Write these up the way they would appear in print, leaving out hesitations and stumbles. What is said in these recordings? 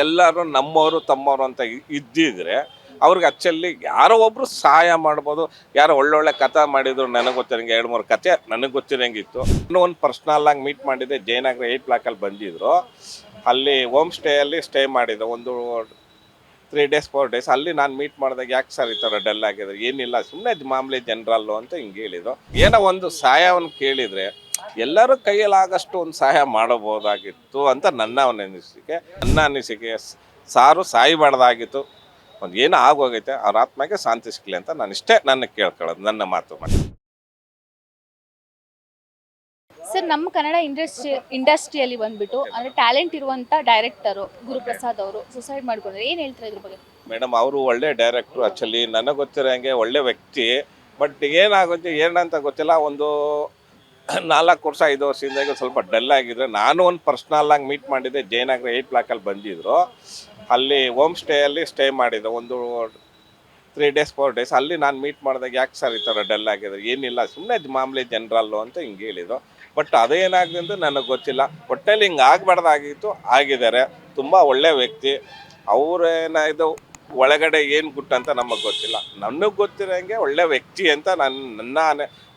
ಎಲ್ಲರೂ ನಮ್ಮವರು ತಮ್ಮವರು ಅಂತ ಇದ್ದಿದ್ರೆ ಅವ್ರಿಗೆ ಆಕ್ಚುಲಿ ಯಾರೋ ಒಬ್ರು ಸಹಾಯ ಮಾಡ್ಬೋದು. ಯಾರೋ ಒಳ್ಳೊಳ್ಳೆ ಕಥೆ ಮಾಡಿದ್ರು, ನನಗೆ ಗೊತ್ತಿರಂಗೆ 2-3 ಕತೆ ನನಗೆ ಗೊತ್ತಿರಂಗಿತ್ತು. ಇನ್ನೂ ಒಂದು ಪರ್ಸ್ನಲ್ ಆಗಿ ಮೀಟ್ ಮಾಡಿದ್ದೆ, ಜಯನಗರ 8 ಬ್ಲಾಕಲ್ಲಿ ಬಂದಿದ್ರು. ಅಲ್ಲಿ ಹೋಮ್ ಸ್ಟೇಯಲ್ಲಿ ಸ್ಟೇ ಮಾಡಿದ್ರು ಒಂದು 3 ಡೇಸ್ 4 ಡೇಸ್. ಅಲ್ಲಿ ನಾನು ಮೀಟ್ ಮಾಡಿದಾಗ, ಯಾಕೆ ಸರ್ ಈ ಥರ ಡಲ್ ಆಗಿದ್ರು? ಏನಿಲ್ಲ, ಸುಮ್ಮನೆ ಮಾಮೂಲಿ ಜನರಲ್ಲು ಅಂತ ಹಿಂಗೆ ಹೇಳಿದ್ರು. ಏನೋ ಒಂದು ಸಹಾಯವನ್ನು ಕೇಳಿದರೆ ಎಲ್ಲರೂ ಕೈಯಲ್ಲಾಗಷ್ಟು ಒಂದು ಸಹಾಯ ಮಾಡಬಹುದಾಗಿತ್ತು ಅಂತ ನನ್ನ ಒಂದು ಅನಿಸಿಕೆ. ಸಾರು ಸಾಯಬಾರ್ದಾಗಿತ್ತು. ಒಂದು ಏನೋ ಆಗೋಗೈತೆ, ಅವ್ರ ಆತ್ಮಕ್ಕೆ ಶಾಂತಿ ಸಿಗಲಿ ಅಂತ ನಾನು ಇಷ್ಟೇ ಕೇಳ್ಕೊಳ್ಳೋದು, ನನ್ನ ಮಾತು. ಸರ್, ನಮ್ಮ ಕನ್ನಡ ಇಂಡಸ್ಟ್ರಿಯಲ್ಲಿ ಬಂದ್ಬಿಟ್ಟು ಅಂದರೆ ಟ್ಯಾಲೆಂಟ್ ಇರುವಂಥ ಡೈರೆಕ್ಟರು ಗುರುಪ್ರಸಾದ್ ಅವರು ಸುಸೈಡ್ ಮಾಡ್ಕೊಂಡ್ರೆ ಏನು ಹೇಳ್ತಾರೆ ಇದ್ರ ಬಗ್ಗೆ? ಮೇಡಮ್, ಅವರು ಒಳ್ಳೆ ಡೈರೆಕ್ಟ್ರು. ಆ್ಯಕ್ಚುಲಿ ನನಗೆ ಗೊತ್ತಿರೋ ಹಂಗೆ ಒಳ್ಳೆ ವ್ಯಕ್ತಿ. ಬಟ್ ಏನಾಗುತ್ತೆ ಏನಂತ ಗೊತ್ತಿಲ್ಲ, ಒಂದು 4 ವರ್ಷ 5 ವರ್ಷದಿಂದ ಸ್ವಲ್ಪ ಡಲ್ ಆಗಿದ್ರೆ, ನಾನು ಒಂದು ಪರ್ಸ್ನಲ್ ಆಗಿ ಮೀಟ್ ಮಾಡಿದ್ದೆ, ಜಯನಗರ 8 ಬ್ಲಾಕಲ್ಲಿ ಬಂದಿದ್ರು. ಅಲ್ಲಿ ಹೋಮ್ ಸ್ಟೇಯಲ್ಲಿ ಸ್ಟೇ ಮಾಡಿದ್ರು ಒಂದು 3 ಡೇಸ್ 4 ಡೇಸ್. ಅಲ್ಲಿ ನಾನು ಮೀಟ್ ಮಾಡಿದಾಗ, ಯಾಕೆ ಸರ್ ಈ ಥರ ಡಲ್ ಆಗಿದ್ರು? ಏನಿಲ್ಲ, ಸುಮ್ಮನೆ ಮಾಮೂಲಿ ಜನರಲ್ಲು ಅಂತ ಹಿಂಗೆ ಹೇಳಿದ್ರು. ಬಟ್ ಅದೇನಾಗಿದೆ ಅಂತ ನನಗೆ ಗೊತ್ತಿಲ್ಲ. ಒಟ್ಟಲ್ಲಿ ಹಿಂಗೆ ಆಗಬಾರ್ದಾಗಿತ್ತು, ಆಗಿದ್ದಾರೆ. ತುಂಬ ಒಳ್ಳೆ ವ್ಯಕ್ತಿ. ಅವರೇನಾಯಿತು ಒಳಗಡೆ ಏನು ಗುಟ್ಟಂತ ನಮಗೆ ಗೊತ್ತಿಲ್ಲ. ನನಗೆ ಗೊತ್ತಿರೋಂಗೆ ಒಳ್ಳೆ ವ್ಯಕ್ತಿ ಅಂತ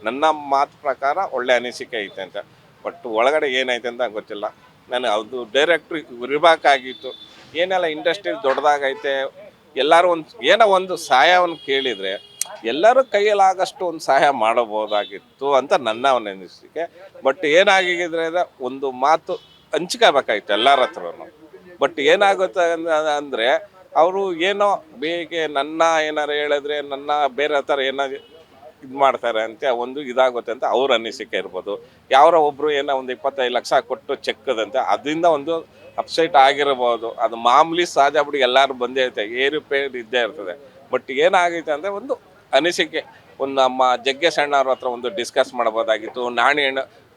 ನನ್ನ ಮಾತು ಪ್ರಕಾರ ಒಳ್ಳೆ ಅನಿಸಿಕೆ ಐತೆ ಅಂತ. ಬಟ್ ಒಳಗಡೆ ಏನೈತೆ ಅಂತ ಗೊತ್ತಿಲ್ಲ. ನಾನು ಅದು ಡೈರೆಕ್ಟ್ರು ಇರಬೇಕಾಗಿತ್ತು. ಏನೆಲ್ಲ ಇಂಡಸ್ಟ್ರಿ ದೊಡ್ಡದಾಗೈತೆ, ಎಲ್ಲರೂ ಏನೋ ಒಂದು ಸಹಾಯವನ್ನು ಕೇಳಿದರೆ ಎಲ್ಲರೂ ಕೈಯಲ್ಲಾಗಷ್ಟು ಒಂದು ಸಹಾಯ ಮಾಡಬಹುದಾಗಿತ್ತು ಅಂತ ನನ್ನ ಒಂದು ಅನಿಸಿಕೆ. ಬಟ್ ಏನಾಗಿದ್ರೆ ಒಂದು ಮಾತು ಹಂಚ್ಕೋಬೇಕಾಗಿತ್ತು ಎಲ್ಲರ ಹತ್ರನೂ. ಬಟ್ ಏನಾಗುತ್ತೆ ಅಂದರೆ, ಅವರು ಏನೋ ಬೇಗ ನನ್ನ ಏನಾರು ಹೇಳಿದ್ರೆ ನನ್ನ ಬೇರೆ ಥರ ಏನಾದ್ರು ಇದು ಮಾಡ್ತಾರೆ ಅಂತ ಒಂದು ಇದಾಗುತ್ತೆ ಅಂತ ಅವ್ರ ಅನಿಸಿಕೆ ಇರ್ಬೋದು. ಯಾರೋ ಒಬ್ಬರು ಏನೋ ಒಂದು 25 ಲಕ್ಷ ಕೊಟ್ಟು ಚೆಕ್ಕದಂತೆ, ಅದರಿಂದ ಒಂದು ಅಪ್ಸೆಟ್ ಆಗಿರ್ಬೋದು. ಅದು ಮಾಮೂಲಿ ಸಹಜ ಬಿಡಿ, ಎಲ್ಲರೂ ಬಂದೇ ಇರುತ್ತೆ, ಏರುಪೇರು ಇದ್ದೇ ಇರ್ತದೆ. ಬಟ್ ಏನಾಗೈತೆ ಅಂದರೆ ಒಂದು ಅನಿಸಿಕೆ, ಒಂದು ನಮ್ಮ ಜಗ್ಗೇಶ್ ಅಣ್ಣವ್ರ ಹತ್ರ ಒಂದು ಡಿಸ್ಕಸ್ ಮಾಡ್ಬೋದಾಗಿತ್ತು,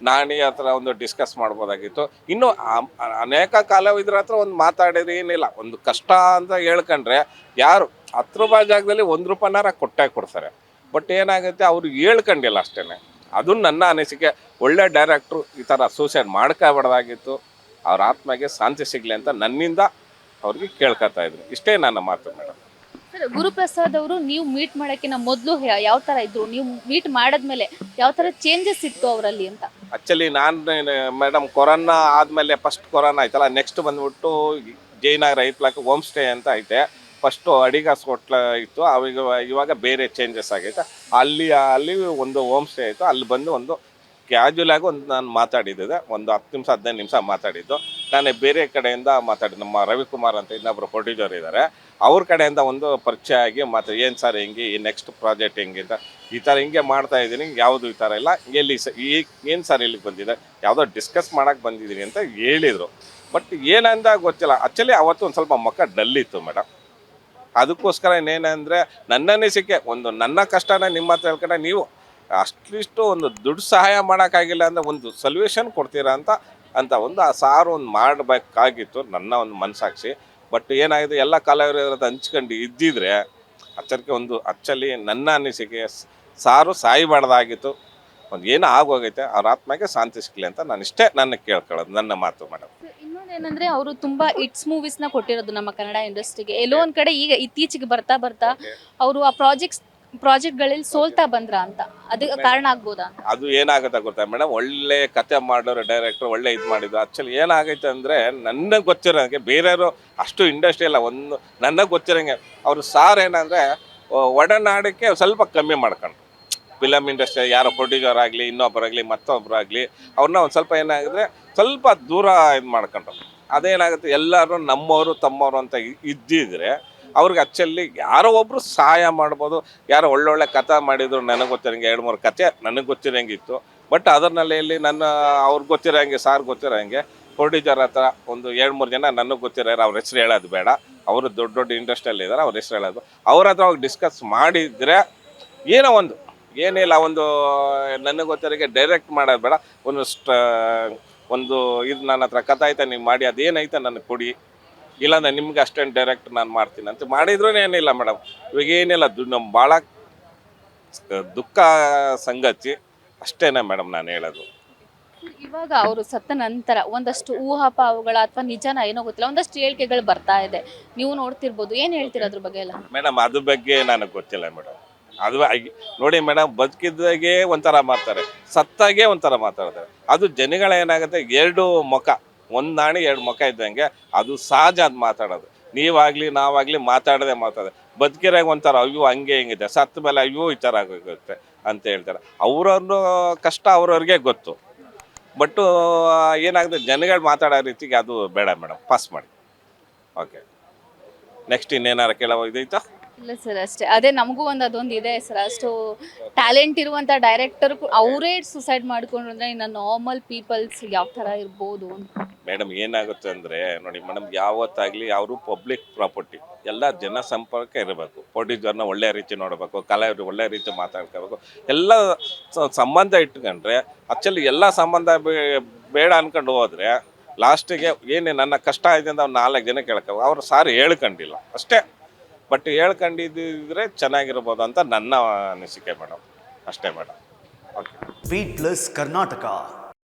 ನಾಣಿ ಹತ್ರ ಒಂದು ಡಿಸ್ಕಸ್ ಮಾಡ್ಬೋದಾಗಿತ್ತು. ಇನ್ನು ಅನೇಕ ಕಲಾವಿದ್ರ ಹತ್ರ ಒಂದು ಮಾತಾಡಿದ್ರೆ ಏನಿಲ್ಲ, ಒಂದು ಕಷ್ಟ ಅಂತ ಹೇಳ್ಕೊಂಡ್ರೆ ಯಾರು 10 ರೂಪಾಯಿ ಜಾಗದಲ್ಲಿ 1 ರೂಪಾಯಿನಾರ ಕೊಟ್ಟೇ ಕೊಡ್ತಾರೆ. ಬಟ್ ಏನಾಗುತ್ತೆ, ಅವ್ರು ಹೇಳ್ಕೊಂಡಿಲ್ಲ ಅಷ್ಟೇ. ಅದು ನನ್ನ ಅನಿಸಿಕೆ. ಒಳ್ಳೆ ಡೈರೆಕ್ಟ್ರು ಈ ಥರ ಸೂಸೈಡ್ ಮಾಡ್ಕೋಬಾರ್ದಾಗಿತ್ತು. ಅವ್ರ ಆತ್ಮಗೆ ಶಾಂತಿ ಸಿಗಲಿ ಅಂತ ನನ್ನಿಂದ ಅವ್ರಿಗೆ ಕೇಳ್ಕೊತಾ ಇದ್ರು. ಇಷ್ಟೇ ನನ್ನ ಮಾತು ಮೇಡಮ್. ಸರ್, ಗುರುಪ್ರಸಾದ್ ಅವರು ನೀವು ಮೀಟ್ ಮಾಡೋಕ್ಕಿಂತ ಮೊದಲು ಯಾವ ಥರ ಇದ್ರು? ನೀವು ಮೀಟ್ ಮಾಡಿದ್ಮೇಲೆ ಯಾವ ಥರ ಚೇಂಜಸ್ ಇತ್ತು ಅವರಲ್ಲಿ ಅಂತ? ಆ್ಯಕ್ಚುಲಿ ನಾನು ಮೇಡಮ್, ಕೊರೋನಾ ಆದಮೇಲೆ ಫಸ್ಟ್ ಕೊರೋನಾ ಆಯ್ತಲ್ಲ, ನೆಕ್ಸ್ಟ್ ಬಂದುಬಿಟ್ಟು ಜಯನಗರ 8 ಬ್ಲಾಕ್ ಹೋಮ್ ಸ್ಟೇ ಅಂತ ಐತೆ. ಫಸ್ಟು ಅಡಿಗಾಸ್ ಹೋಟ್ಲ ಇತ್ತು, ಇವಾಗ ಬೇರೆ ಚೇಂಜಸ್ ಆಗೈತೆ. ಅಲ್ಲಿ ಒಂದು ಹೋಮ್ ಸ್ಟೇ ಆಯಿತು. ಅಲ್ಲಿ ಬಂದು ಒಂದು ಕ್ಯಾಜುಲಾಗಿ ನಾನು ಮಾತಾಡಿದ್ದೆ, ಒಂದು 10 ನಿಮಿಷ 15 ನಿಮಿಷ ಮಾತಾಡಿದ್ದು. ನಾನು ಬೇರೆ ಕಡೆಯಿಂದ ಮಾತಾಡಿದ್ದು, ನಮ್ಮ ರವಿಕುಮಾರ್ ಅಂತ ಇನ್ನೊಬ್ಬರು ಪ್ರೊಡ್ಯೂಸರ್ ಇದ್ದಾರೆ, ಅವ್ರ ಕಡೆಯಿಂದ ಒಂದು ಪರಿಚಯ ಆಗಿ ಏನು ಸರ್ ಹಿಂಗೆ, ಈ ನೆಕ್ಸ್ಟ್ ಪ್ರಾಜೆಕ್ಟ್ ಹೆಂಗಿಂತ ಈ ಥರ ಹಿಂಗೆ ಮಾಡ್ತಾಯಿದ್ದೀನಿ, ಯಾವುದು ಈ ಥರ ಇಲ್ಲ, ಎಲ್ಲಿ ಏನು ಸರ್ ಇಲ್ಲಿಗೆ ಬಂದಿದೆ, ಯಾವುದೋ ಡಿಸ್ಕಸ್ ಮಾಡೋಕ್ಕೆ ಬಂದಿದ್ದೀನಿ ಅಂತ ಹೇಳಿದರು. ಬಟ್ ಏನಂದ ಗೊತ್ತಿಲ್ಲ. ಆ್ಯಕ್ಚುಲಿ ಅವತ್ತು ಒಂದು ಸ್ವಲ್ಪ ಮುಖ ಡಲ್ಲಿತ್ತು ಮೇಡಮ್. ಅದಕ್ಕೋಸ್ಕರ ಏನಂದರೆ, ನನ್ನ ಅನಿಸಿಕೆ, ಒಂದು ನನ್ನ ಕಷ್ಟನ ನಿಮ್ಮ ಹತ್ರ ಹೇಳ್ಕೊಂಡ್ರೆ, ನೀವು ಅಟ್ಲೀಸ್ಟು ಒಂದು ದುಡ್ಡು ಸಹಾಯ ಮಾಡೋಕ್ಕಾಗಿಲ್ಲ ಅಂದರೆ ಒಂದು ಸೊಲ್ಯೂಷನ್ ಕೊಡ್ತೀರಾ ಅಂತ ಒಂದು ಆ ಸಾರು ಒಂದು ಮಾಡಬೇಕಾಗಿತ್ತು, ನನ್ನ ಒಂದು ಮನಸ್ಸಾಕ್ಷಿ. ಬಟ್ ಏನಾಗಿದೆ, ಎಲ್ಲ ಕಲಾವಿದರು ಹಂಚ್ಕೊಂಡು ಇದ್ದಿದ್ರೆ ಒಂದು ಆ್ಯಕ್ಚುಲಿ ನನ್ನ ಅನಿಸಿಕೆ, ಸಾರು ಸಾಯಬಾರ್ದಾಗಿತ್ತು. ಒಂದು ಏನೋ ಆಗೋಗೈತೆ, ಅವ್ರ ಆತ್ಮಕ್ಕೆ ಶಾಂತಿ ಸಿಗಲಿ ಅಂತ ನಾನು ಇಷ್ಟೇ ಕೇಳ್ಕೊಳ್ಳೋದು, ನನ್ನ ಮಾತು ಮೇಡಮ್. ಇನ್ನೊಂದೇನಂದ್ರೆ, ಅವರು ತುಂಬಾ ಹಿಟ್ಸ್ ಮೂವೀಸ್ನ ಕೊಟ್ಟಿರೋದು ನಮ್ಮ ಕನ್ನಡ ಇಂಡಸ್ಟ್ರಿಗೆ. ಎಲ್ಲೋ ಒಂದು ಕಡೆ ಈಗ ಇತ್ತೀಚೆಗೆ ಬರ್ತಾ ಅವರು ಆ ಪ್ರಾಜೆಕ್ಟ್ಗಳಲ್ಲಿ ಸೋಲ್ತಾ ಬಂದ್ರ ಅಂತ, ಅದಕ್ಕೆ ಕಾರಣ ಆಗ್ಬೋದಾ? ಅದು ಏನಾಗುತ್ತೆ ಗೊತ್ತಾ ಮೇಡಮ್, ಒಳ್ಳೆ ಕತೆ ಮಾಡೋರು ಡೈರೆಕ್ಟ್ರು ಒಳ್ಳೆ ಇದು ಮಾಡಿದ್ರು. ಆ್ಯಕ್ಚುಲಿ ಏನಾಗೈತೆ ಅಂದರೆ, ನನಗೆ ಗೊತ್ತಿರೋಂಗೆ, ಬೇರೆಯವರು ಅಷ್ಟು ಇಂಡಸ್ಟ್ರಿ ಇಲ್ಲ, ಒಂದು ನನಗೆ ಗೊತ್ತಿರೋಂಗೆ ಅವರು ಸಾರ್ ಏನಂದರೆ ಒಡನಾಡಕ್ಕೆ ಸ್ವಲ್ಪ ಕಮ್ಮಿ ಮಾಡ್ಕೊಂಡ್ರು. ಫಿಲಮ್ ಇಂಡಸ್ಟ್ರಿ ಯಾರೋ ಪ್ರೊಡ್ಯೂಸರ್ ಆಗಲಿ, ಇನ್ನೊಬ್ಬರಾಗಲಿ, ಮತ್ತೊಬ್ಬರಾಗಲಿ, ಅವ್ರನ್ನ ಒಂದು ಸ್ವಲ್ಪ ಏನಾಗಿದ್ರೆ ಸ್ವಲ್ಪ ದೂರ ಇದು ಮಾಡ್ಕೊಂಡ್ರು. ಅದೇನಾಗುತ್ತೆ, ಎಲ್ಲರೂ ನಮ್ಮವರು ತಮ್ಮವರು ಅಂತ ಇದ್ದಿದ್ರೆ ಅವ್ರಿಗೆ ಆ್ಯಕ್ಚುಲಿ ಯಾರೋ ಒಬ್ಬರು ಸಹಾಯ ಮಾಡ್ಬೋದು. ಯಾರೋ ಒಳ್ಳೊಳ್ಳೆ ಕಥೆ ಮಾಡಿದ್ರು, ನನಗೆ ಗೊತ್ತಿರೋಂಗೆ 2-3 ಕತೆ ನನಗೆ ಗೊತ್ತಿರೋಂಗಿತ್ತು. ಬಟ್ ಅದರಲ್ಲಿ ಅವ್ರಿಗೆ ಗೊತ್ತಿರೋಂಗೆ, ಸಾರ್ ಗೊತ್ತಿರೋಂಗೆ ಪ್ರೊಡ್ಯೂಸರ್ ಹತ್ರ ಒಂದು 2-3 ಜನ ನನಗೆ ಗೊತ್ತಿರೋರು, ಅವ್ರ ಹೆಸ್ರು ಹೇಳೋದು ಬೇಡ, ಅವರು ದೊಡ್ಡ ಇಂಡಸ್ಟ್ರಿಯಲ್ಲಿ ಇದ್ದಾರೆ, ಅವ್ರ ಹೆಸ್ರು ಹೇಳೋದು. ಅವ್ರ ಹತ್ರ ಹೋಗಿ ಡಿಸ್ಕಸ್ ಮಾಡಿದರೆ ಏನೋ ಏನಿಲ್ಲ, ಒಂದು ನನಗೆ ಗೊತ್ತಿರೋಂಗೆ ಡೈರೆಕ್ಟ್ ಮಾಡೋದು ಬೇಡ, ಒಂದು ಇದು ನನ್ನ ಹತ್ರ ಕಥೆ ಐತೆ, ನೀವು ಮಾಡಿ, ಅದೇನೈತೆ ನನಗೆ ಕೊಡಿ, ಇಲ್ಲಾಂದ್ರೆ ನಿಮ್ಗೆ ಅಷ್ಟೇನು ಡೈರೆಕ್ಟ್ ನಾನು ಮಾಡ್ತೀನಿ ಅಂತ ಮಾಡಿದ್ರೂ ಏನಿಲ್ಲ ಮೇಡಮ್. ಇವಾಗ ಏನಿಲ್ಲ, ನಮ್ಮ ಭಾಳ ದುಃಖ ಸಂಗತಿ ಅಷ್ಟೇ ಮೇಡಮ್ ನಾನು ಹೇಳೋದು. ಇವಾಗ ಅವರು ಸತ್ತ ನಂತರ ಒಂದಷ್ಟು ಊಹಾಪೋಹಗಳ ಅಥವಾ ನಿಜನ ಏನೋ ಗೊತ್ತಿಲ್ಲ ಒಂದಷ್ಟು ಹೇಳಿಕೆಗಳು ಬರ್ತಾ ಇದೆ, ನೀವು ನೋಡ್ತಿರ್ಬೋದು, ಏನ್ ಹೇಳ್ತೀರಾ ಅದ್ರ ಬಗ್ಗೆ ಎಲ್ಲ? ಮೇಡಮ್ ಅದ್ರ ಬಗ್ಗೆ ನನಗೆ ಗೊತ್ತಿಲ್ಲ ಮೇಡಮ್. ಅದು ನೋಡಿ ಮೇಡಮ್, ಬದುಕಿದ್ದಾಗೆ ಒಂಥರ ಮಾಡ್ತಾರೆ, ಸತ್ತಾಗೆ ಒಂಥರ ಮಾತಾಡ್ತಾರೆ. ಅದು ಜನಗಳ ಏನಾಗುತ್ತೆ, ಎರಡು ಮುಖ, ಒಂದು ನಾಣಿ ಎರಡು ಮುಖ ಇದ್ದಂಗೆ. ಅದು ಸಹಜ ಅದು ಮಾತಾಡೋದು. ನೀವಾಗಲಿ ನಾವಾಗಲಿ ಮಾತಾಡೋದೆ. ಬದುಕಿರಾಗ ಒಂಥರ ಅಯ್ಯೋ ಹಂಗೆ ಹಿಂಗಿದೆ, ಸತ್ತ ಮೇಲೆ ಅಯ್ಯೋ ಈ ಥರ ಆಗೋಗುತ್ತೆ ಅಂತ ಹೇಳ್ತಾರೆ. ಅವ್ರವ್ರ ಕಷ್ಟ ಅವ್ರವ್ರಿಗೆ ಗೊತ್ತು. ಬಟ್ಟು ಏನಾಗುತ್ತೆ, ಜನಗಳು ಮಾತಾಡೋ ರೀತಿಗೆ ಅದು ಬೇಡ ಮೇಡಮ್, ಪಾಸ್ ಮಾಡಿ. ಓಕೆ, ನೆಕ್ಸ್ಟ್ ಇನ್ನೇನಾರು ಕೇಳೋ ಇದೈತಾ? ಇಲ್ಲ ಸರ್, ಅಷ್ಟೇ. ಅದೇ ನಮಗೂ ಅದೊಂದು ಇದೆ ಸರ್, ಅಷ್ಟು ಟ್ಯಾಲೆಂಟ್ ಇರುವಂತ ಡೈರೆಕ್ಟರ್ ಅವರೇ ಸುಸೈಡ್ ಮಾಡ್ಕೊಂಡ್ರು ಅಂದ್ರೆ ಇನ್ನು ನಾರ್ಮಲ್ ಪೀಪಲ್ಸ್ ಯಾವ ತರ ಇರ್ಬೋದು ಅಂತ. ಮೇಡಮ್ ಏನಾಗುತ್ತೆ ಅಂದರೆ ನೋಡಿ ಮೇಡಮ್, ಯಾವತ್ತಾಗಲಿ ಅವರು ಪಬ್ಲಿಕ್ ಪ್ರಾಪರ್ಟಿ, ಎಲ್ಲ ಜನ ಸಂಪರ್ಕ ಇರಬೇಕು. ಪ್ರೊಡ್ಯೂಸರ್ನ ಒಳ್ಳೆ ರೀತಿ ನೋಡಬೇಕು, ಕಲಾವಿದರು ಒಳ್ಳೆ ರೀತಿ ಮಾತಾಡ್ಕೋಬೇಕು. ಎಲ್ಲ ಸಂಬಂಧ ಇಟ್ಕೊಂಡ್ರೆ ಆ್ಯಕ್ಚುಲಿ ಎಲ್ಲ ಸಂಬಂಧ ಬೇಡ ಅನ್ಕೊಂಡು ಹೋದರೆ ಲಾಸ್ಟಿಗೆ ಏನೇ ನನ್ನ ಕಷ್ಟ ಇದೆ ಅಂತ ಅವ್ರು 4 ಜನ ಕೇಳ್ಕೊ, ಅವ್ರು ಸಾರಿ ಹೇಳ್ಕೊಂಡಿಲ್ಲ ಅಷ್ಟೇ. ಬಟ್ ಹೇಳ್ಕೊಂಡಿದ್ದಿದ್ರೆ ಚೆನ್ನಾಗಿರ್ಬೋದು ಅಂತ ನನ್ನ ಅನಿಸಿಕೆ ಮೇಡಮ್, ಅಷ್ಟೇ madam. Okay. Beat plus Karnataka.